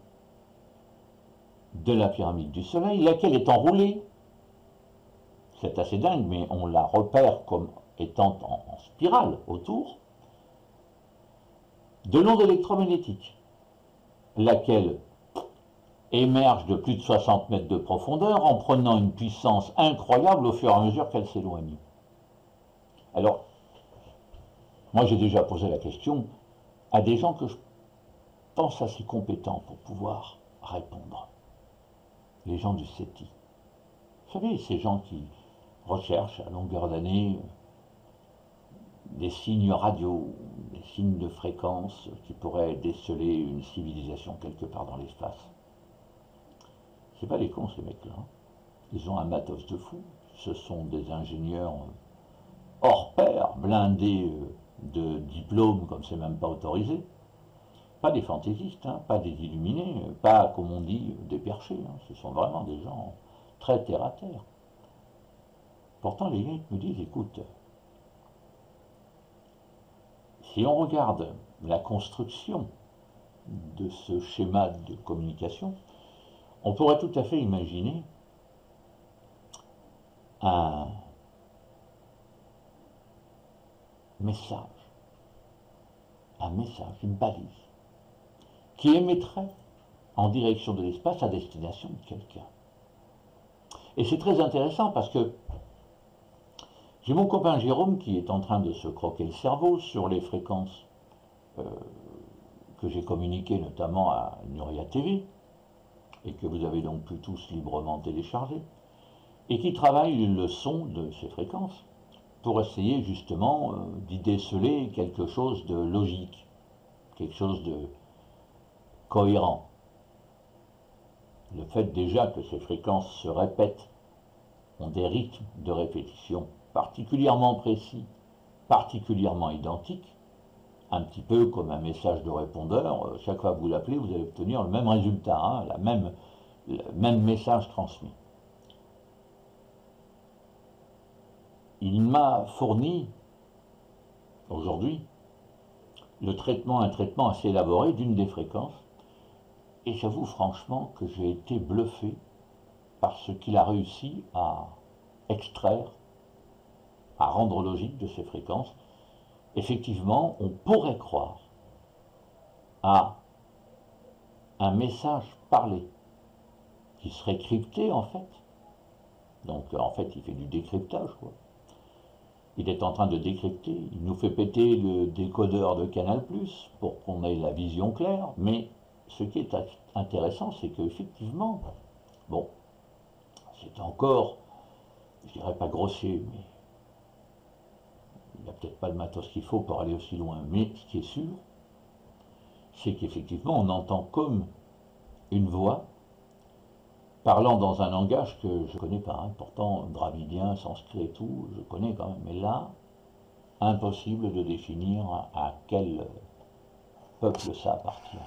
de la pyramide du Soleil, laquelle est enroulée, c'est assez dingue, mais on la repère comme étant en spirale autour, de l'onde électromagnétique, laquelle émerge de plus de 60 mètres de profondeur en prenant une puissance incroyable au fur et à mesure qu'elle s'éloigne. Alors, moi j'ai déjà posé la question à des gens que je pense assez compétents pour pouvoir répondre. Les gens du SETI. Vous savez, ces gens qui recherchent à longueur d'année des signes radio, des signes de fréquence qui pourraient déceler une civilisation quelque part dans l'espace. C'est pas des cons ces mecs-là. Ils ont un matos de fou. Ce sont des ingénieurs hors pair, blindés de diplômes comme c'est même pas autorisé. Pas des fantaisistes, hein, pas des illuminés, pas comme on dit des perchés. Hein. Ce sont vraiment des gens très terre à terre. Pourtant les gars me disent, écoute, si on regarde la construction de ce schéma de communication, on pourrait tout à fait imaginer un message, une balise, qui émettrait en direction de l'espace à destination de quelqu'un. Et c'est très intéressant parce que j'ai mon copain Jérôme qui est en train de se croquer le cerveau sur les fréquences que j'ai communiquées notamment à Nuria TV, et que vous avez donc pu tous librement télécharger, et qui travaille le son de ces fréquences pour essayer justement d'y déceler quelque chose de logique, quelque chose de cohérent. Le fait déjà que ces fréquences se répètent, ont des rythmes de répétition particulièrement précis, particulièrement identiques, un petit peu comme un message de répondeur, chaque fois que vous l'appelez, vous allez obtenir le même résultat, hein, le même message transmis. Il m'a fourni, aujourd'hui, un traitement assez élaboré d'une des fréquences, et j'avoue franchement que j'ai été bluffé par ce qu'il a réussi à extraire, à rendre logique de ces fréquences. Effectivement, on pourrait croire à un message parlé qui serait crypté en fait. Donc en fait, il fait du décryptage, quoi. Il est en train de décrypter, il nous fait péter le décodeur de Canal+, pour qu'on ait la vision claire, mais ce qui est intéressant, c'est qu'effectivement, bon, c'est encore, je dirais pas grossier, mais il n'y a peut-être pas le matos qu'il faut pour aller aussi loin, mais ce qui est sûr, c'est qu'effectivement, on entend comme une voix parlant dans un langage que je ne connais pas, hein. Pourtant, dravidien, sanskrit et tout, je connais quand même, mais là, impossible de définir à quel peuple ça appartient.